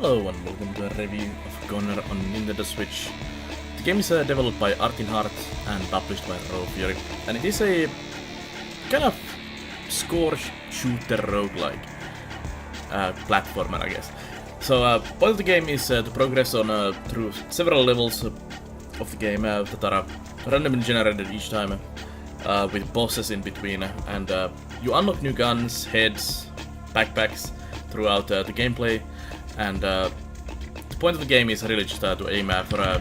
Hello and welcome to a review of Gonner on Nintendo Switch. The game is developed by Artin Hart and published by Raw Fury, and it is a kind of score shooter roguelike platformer, I guess. So point of the game is to progress on through several levels of the game that are randomly generated each time with bosses in between, and you unlock new guns, heads, backpacks throughout the gameplay. And the point of the game is really just to aim for a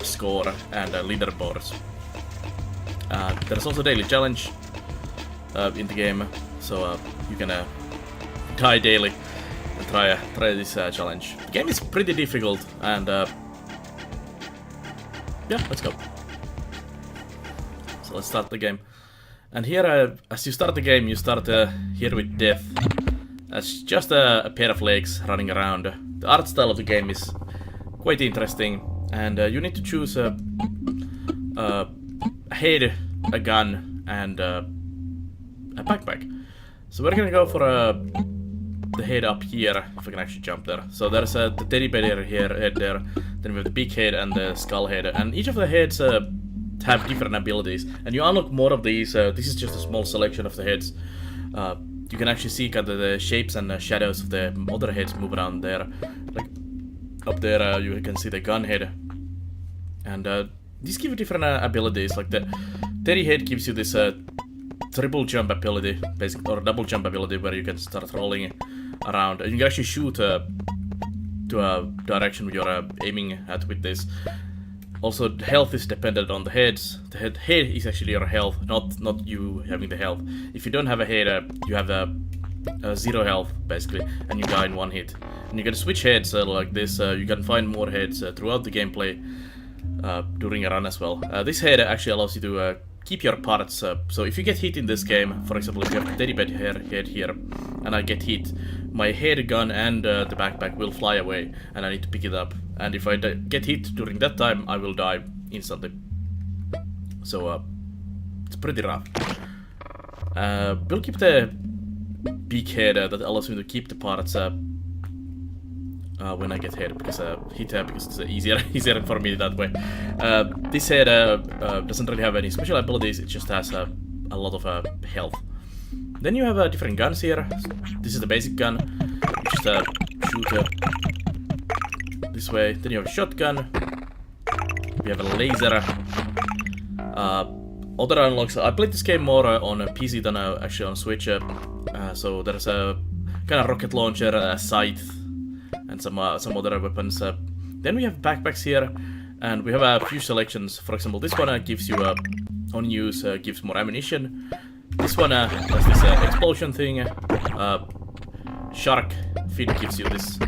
score and leaderboards. There's also a daily challenge in the game, so you can die daily and try this challenge. The game is pretty difficult, and yeah, let's go. So let's start the game. And here, as you start the game, you start here with death. It's just a pair of legs running around. The art style of the game is quite interesting, and you need to choose a head, a gun, and a backpack. So we're gonna go for the head up here, if I can actually jump there. So there's the teddy bear head there, then we have the big head and the skull head, and each of the heads have different abilities, and you unlock more of these. This is just a small selection of the heads. You can actually see kind of the shapes and the shadows of the other heads move around there. Like up there, you can see the gun head, and these give you different abilities. Like the teddy head gives you this triple jump ability, basically, or double jump ability, where you can start rolling around. And you can actually shoot to a direction you're aiming at with this. Also, health is dependent on the heads. The head is actually your health, not you having the health. If you don't have a head, you have zero health, basically, and you die in one hit. And you can switch heads like this. You can find more heads throughout the gameplay during a run as well. This head actually allows you to keep your parts. So if you get hit in this game, for example, if you have the teddy bear head here, and I get hit, my head, gun, and the backpack will fly away, and I need to pick it up. And if I get hit during that time, I will die instantly. So it's pretty rough. We'll keep the big head that allows me to keep the parts when I get hit, because it's easier for me that way. This head doesn't really have any special abilities. It just has a lot of health. Then you have different guns here. This is the basic gun. Just shoot this way. Then you have a shotgun. We have a laser. Other unlocks. I played this game more on a PC than actually on Switch. So there's a kind of rocket launcher, a scythe, and some other weapons. Then we have backpacks here, and we have a few selections. For example, this one gives you on use gives more ammunition. This one has this explosion thing. Shark fin gives you this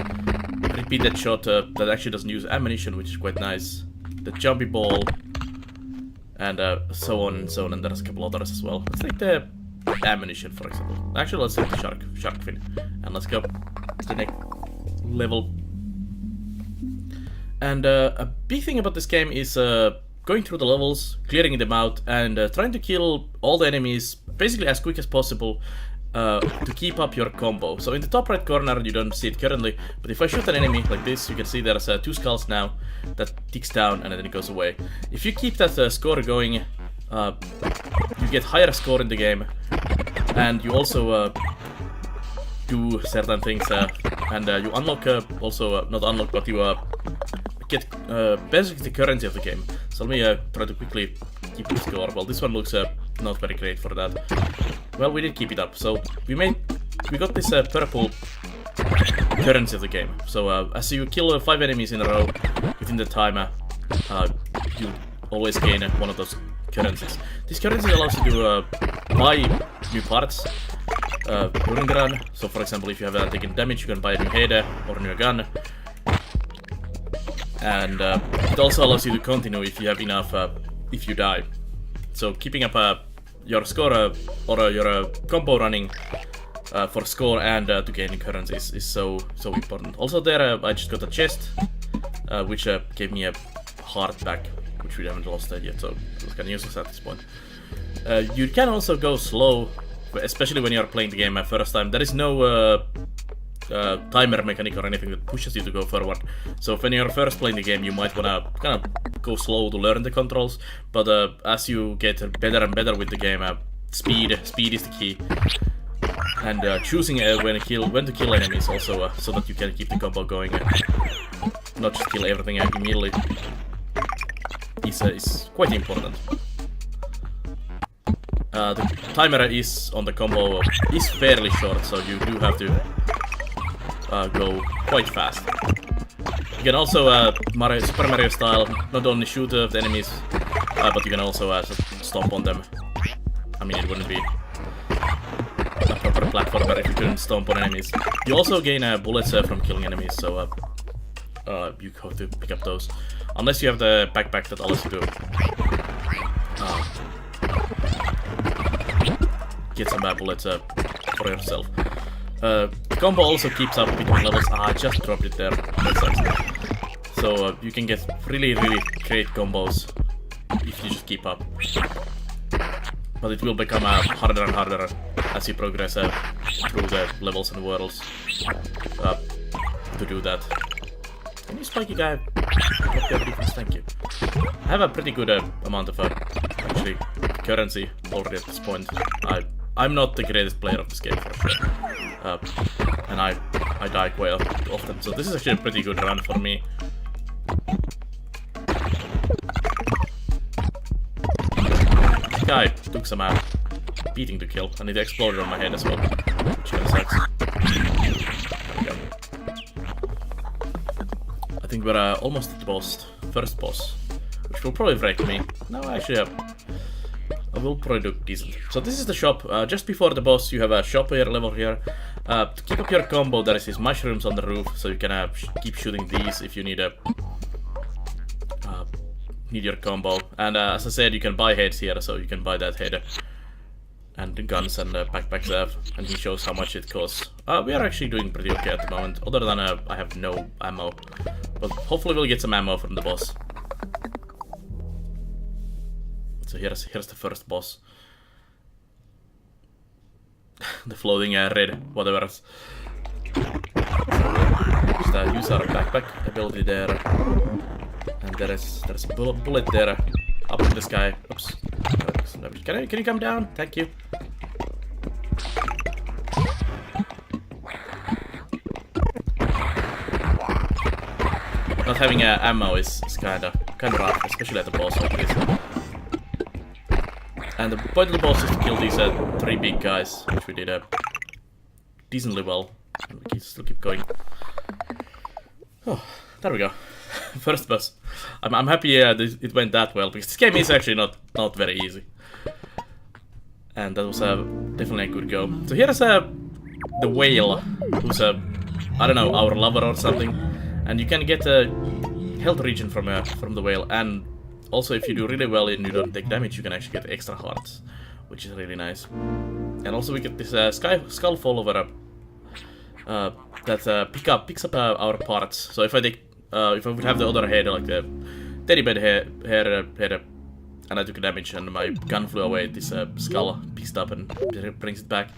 repeated shot that actually doesn't use ammunition, which is quite nice. The jumpy ball, and so on and so on. And there's a couple others as well. Let's take the ammunition, for example. Actually, let's take the shark fin, and let's go to the next level. And a big thing about this game is going through the levels, clearing them out, and trying to kill all the enemies basically as quick as possible to keep up your combo. So in the top right corner, you don't see it currently, but if I shoot an enemy like this, you can see there's 2 skulls now that ticks down and then it goes away. If you keep that score going, you get higher score in the game, and you also do certain things, and you unlock also not unlock, but you get basically the currency of the game. So let me try to quickly keep the score. Well, this one looks not very great for that. Well, we did keep it up, so we got this purple currency of the game. So as you kill 5 enemies in a row within the timer, you always gain one of those currencies. This currency allows you to buy new parts during the run. So for example, if you have taken damage, you can buy a new head or a new gun. And it also allows you to continue if you have enough, if you die. So keeping up your score or your combo running for score and to gaining currencies is so important. Also there I just got a chest, which gave me a heart back, which we haven't lost yet, so it's kind of useless at this point. You can also go slow, especially when you're playing the game first time. There is no timer mechanic or anything that pushes you to go forward. So when you're first playing the game, you might wanna kind of go slow to learn the controls, but as you get better and better with the game, speed is the key. And choosing when to kill enemies also, so that you can keep the combo going, not just kill everything immediately, is quite important. The timer is on the combo is fairly short, so you do have to go quite fast. You can also Super Mario style not only shoot the enemies, but you can also stomp on them. I mean, it wouldn't be a proper platformer if you couldn't stomp on enemies. You also gain bullets from killing enemies, so you have to pick up those. Unless you have the backpack that allows you to get some bullets for yourself. The combo also keeps up between levels. I just dropped it there. That sucks. So you can get really great combos if you just keep up. But it will become harder and harder as you progress through the levels and worlds to do that. Can you spiky guy drop your defense? Thank you. I have a pretty good amount of actually currency already at this point. I'm not the greatest player of this game for sure, and I die quite often, so this is actually a pretty good run for me. This guy took some beating to kill, and it exploded on my head as well, which kinda sucks. There we go. I think we're almost at the first boss, which will probably break me. No, actually, I will probably do decent. So this is the shop. Just before the boss, you have a shop here, level here. To keep up your combo, there is these mushrooms on the roof, so you can keep shooting these if you need your combo. And as I said, you can buy heads here, so you can buy that head and the guns and backpacks and he shows how much it costs. We are actually doing pretty okay at the moment, other than I have no ammo, but hopefully we'll get some ammo from the boss. So here's the first boss. The floating red, whatever. Just use our backpack ability there. And there's a bullet there. Up in the sky. Oops. Can you come down? Thank you. Not having ammo is kinda rough, especially at the boss like this. And the point of the boss is to kill these 3 big guys, which we did decently well. And we can still keep going. Oh, there we go. First boss. I'm happy it went that well, because this game is actually not very easy. And that was definitely a good go. So here's the whale, who's I don't know, our lover or something. And you can get a health regen from the whale, and also, if you do really well and you don't take damage, you can actually get extra hearts, which is really nice. And also we get this skull follower that picks up our parts. So if I would have the other head, like the teddy bear head, and I took damage and my gun flew away, this skull picks it up and brings it back.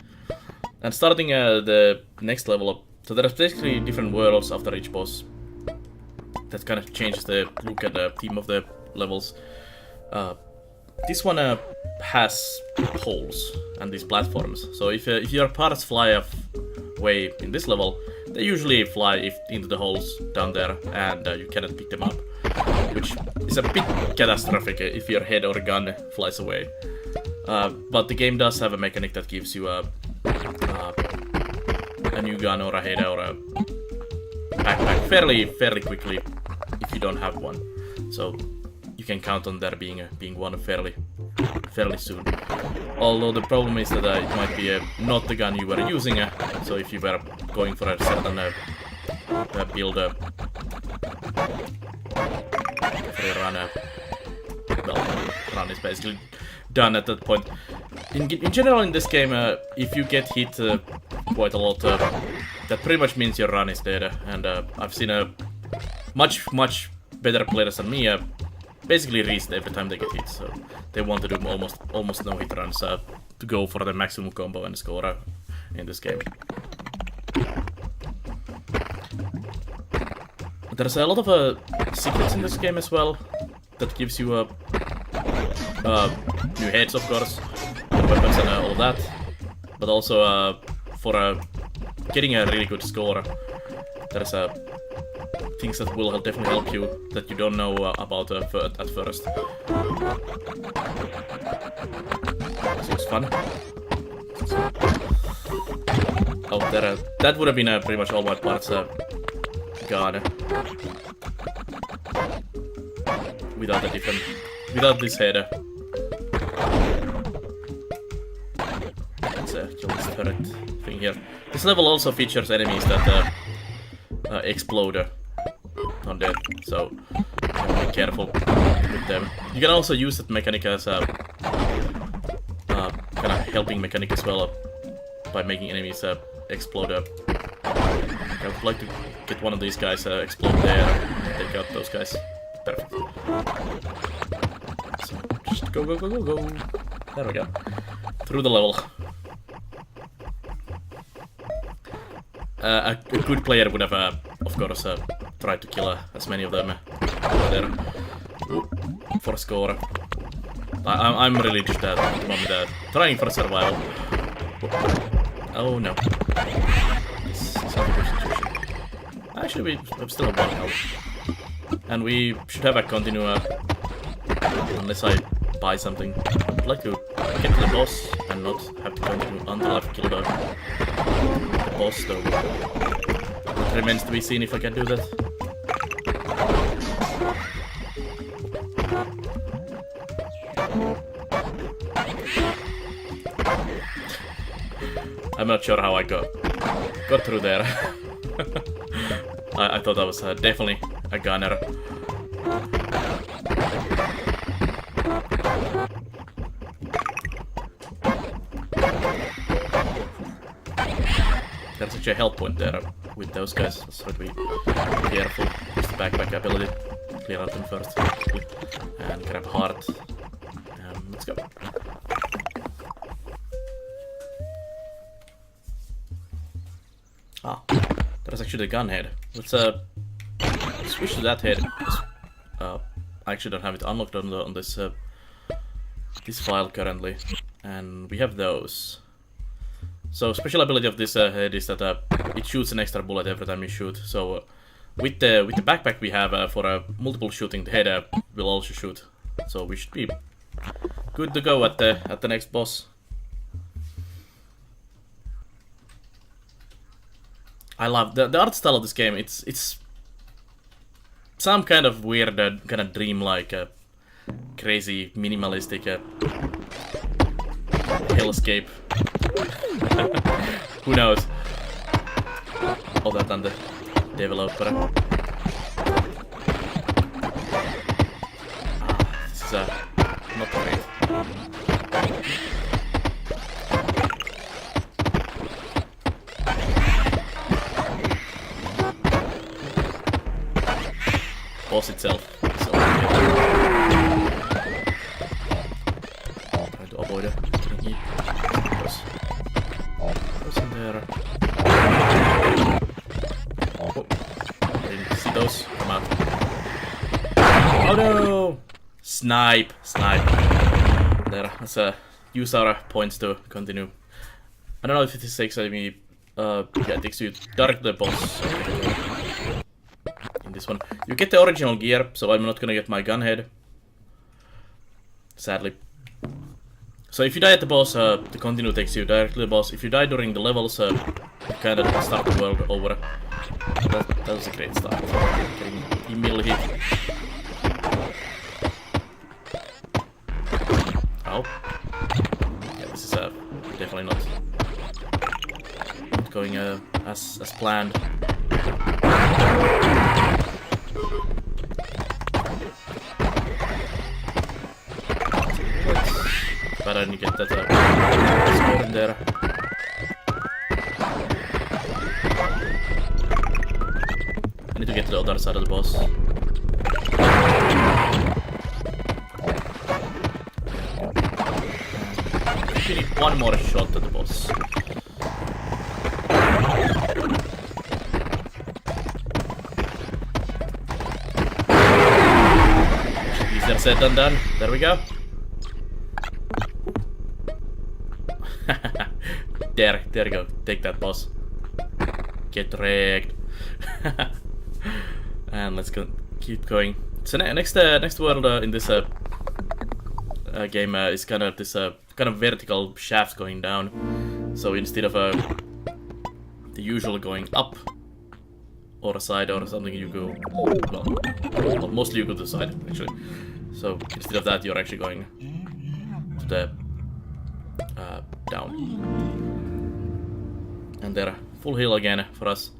And starting the next level up, so there's basically different worlds after each boss. That kind of changes the look at the theme of the levels. This one has holes and these platforms. So if your parts fly away in this level, they usually fly into the holes down there, and you cannot pick them up, which is a bit catastrophic if your head or gun flies away. But the game does have a mechanic that gives you a new gun or a head or a backpack fairly quickly if you don't have one. So you can count on there being one fairly soon. Although the problem is that it might be not the gun you were using. So if you were going for a certain build for a run, well, run is basically done at that point. In general, in this game, if you get hit quite a lot, that pretty much means your run is dead. And I've seen much better players than me basically reset every time they get hit, so they want to do almost no hit runs to go for the maximum combo and score in this game. There's a lot of secrets in this game as well that gives you new heads, of course, weapons and all that, but also for getting a really good score, there's things that will definitely help you that you don't know about at first. This was fun. Oh, that would have been pretty much all my parts gone. Without this head. Let's kill this turret thing here. This level also features enemies that explode on death, so be careful with them. You can also use that mechanic as a kind of helping mechanic as well by making enemies explode. I would like to get one of these guys explode there and take out those guys. Perfect. So just go. There we go. Through the level. A good player would have, of course, tried to kill as many of them there for a score. I'm really just at the moment trying for survival. Oh no. This is not a good situation. Actually, we still have one health. And we should have a continue, unless I buy something. I'd like to get to the boss and not have to continue until I've killed the boss, though. It remains to be seen if I can do that. I'm not sure how I got through there. I thought that was definitely a gunner. There's actually a health point there with those guys, so be careful. Use the backpack ability. Clear out them first. And grab heart. Let's go. Ah, there's actually the gun head. Let's switch to that head. I actually don't have it unlocked on this this file currently, and we have those. So special ability of this head is that it shoots an extra bullet every time you shoot. So with the backpack we have for multiple shooting, the head will also shoot. So we should be good to go at the next boss. I love the art style of this game. It's some kind of weird, kind of dreamlike, crazy, minimalistic hellscape. Who knows? All that on the developer. This is not great. Boss itself. So, trying to avoid it. What's in there? Oh, I didn't see those. Come out. Oh no! Snipe! There. Let's use our points to continue. I don't know if it takes me. Yeah, it takes you directly to the boss. In this one, you get the original gear, so I'm not gonna get my gun head. Sadly. So if you die at the boss, the continue takes you directly to the boss. If you die during the levels, you kind of start the world over. That was a great start. Getting immediately hit. Oh. Yeah, this is definitely not going as planned. Better than you get that score in there. I need to get to the other side of the boss. We need one more shot at the boss. Easier said than done. There we go. there you go. Take that, boss. Get wrecked. And let's go. Keep going. So next world in this game is kind of this kind of vertical shaft going down. So instead of the usual going up or a side or something, you go well, mostly you go to the side actually. So instead of that, you're actually going to the down. And there, full hill again for us,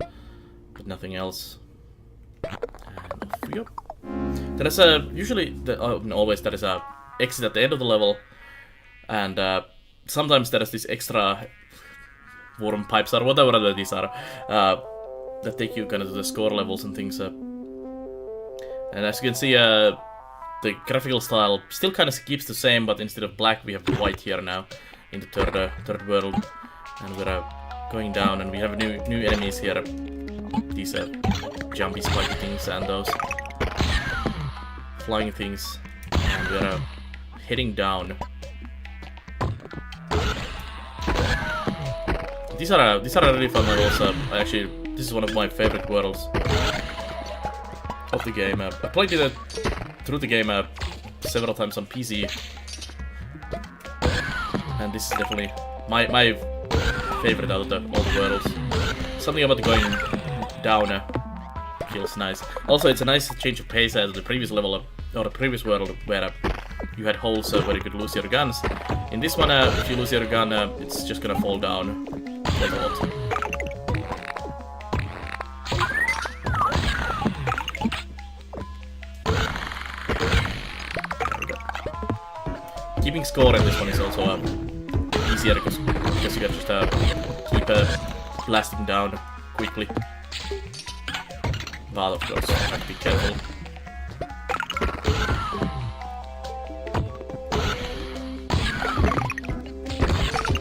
but nothing else. And off we go. There is usually always there is a exit at the end of the level, and sometimes there is this extra worm pipes or whatever these are that take you kind of to the score levels and things. And as you can see, the graphical style still kind of keeps the same, but instead of black we have white here now in the third world, and we're going down, and we have new enemies here. These jumpy spiky things and those flying things, and we're heading down. These are really fun levels. Actually, this is one of my favorite worlds of the game. I played it through the game several times on PC, and this is definitely my favorite out of all the worlds. Something about going down feels nice. Also, it's a nice change of pace as the previous level or the previous world where you had holes where you could lose your guns. In this one, if you lose your gun, it's just gonna fall down quite a lot. Keeping score in this one is also easier because you can just keep blasting down quickly. But of course, you have to be careful.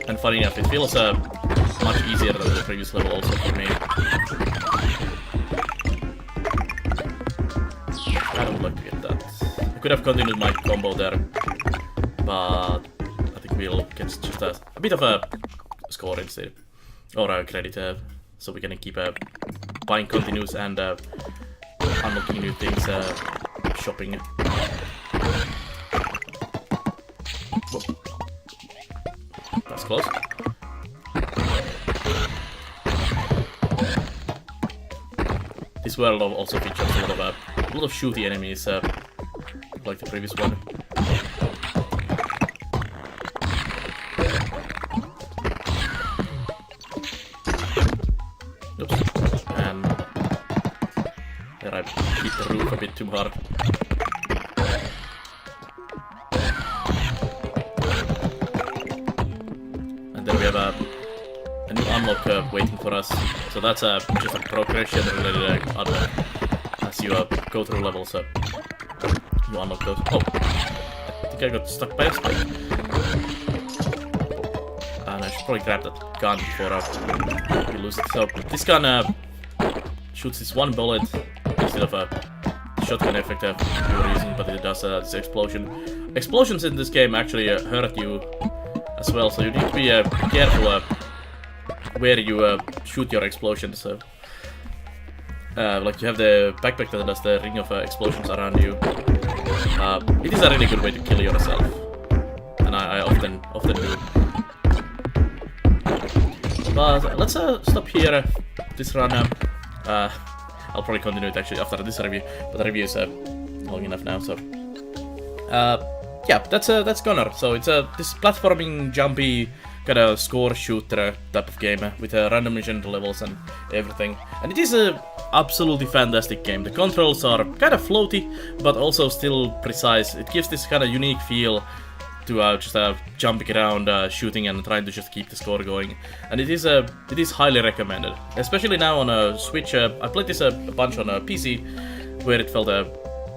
And funny enough, it feels much easier than the previous level also for me. I would like to get that. I could have continued my combo there, but I think we'll get just a bit of a score instead. Or a credit, so we can keep buying continues and unlocking new things, shopping. Whoa. That's close. This world also features a lot of shooty enemies, like the previous one. Oops. And there I hit the roof a bit too hard. And then we have a new unlock waiting for us. So that's just a progression related unlock. As you go through levels, you unlock those. Oh, I think I got stuck by a spike. And I should probably grab that gun before we lose it. So this gun shoots this one bullet instead of a shotgun effect you were using, but it does this explosion. Explosions in this game actually hurt you as well, so you need to be careful where you shoot your explosions. Like you have the backpack that does the ring of explosions around you. It is a really good way to kill yourself, and I often do. But let's stop here. This run. I'll probably continue it actually after this review, but the review is long enough now. So yeah, that's Gonner. So it's this platforming, jumpy kind of score shooter type of game with randomly generated levels and everything. And it is a absolutely fantastic game. The controls are kind of floaty, but also still precise. It gives this kind of unique feel to just jumping around, shooting and trying to just keep the score going. And it is highly recommended, especially now on a Switch. I played this a bunch on a PC, where it felt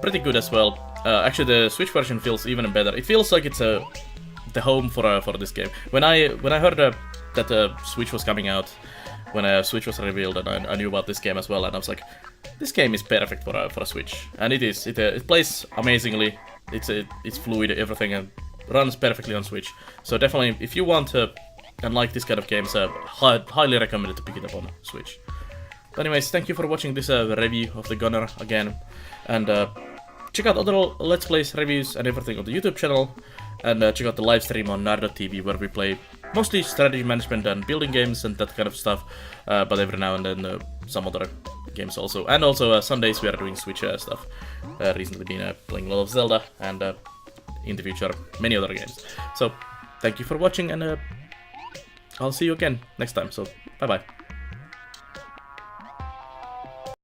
pretty good as well. Actually, the Switch version feels even better. It feels like it's the home for this game. When I heard that the Switch was coming out, when Switch was revealed, and I knew about this game as well, and I was like, this game is perfect for a Switch, and it is. It plays amazingly. it's fluid, everything, and runs perfectly on Switch. So definitely, if you want to and like this kind of games, highly recommend it to pick it up on Switch. But anyways, thank you for watching this review of the Gonner again, and check out other Let's Plays, reviews, and everything on the YouTube channel, and check out the live stream on Nard.tv where we play mostly strategy management and building games and that kind of stuff, but every now and then some other games also. And also Sundays we are doing Switch stuff. Recently been playing a lot of Zelda, and in the future many other games. So thank you for watching, and I'll see you again next time, so bye bye.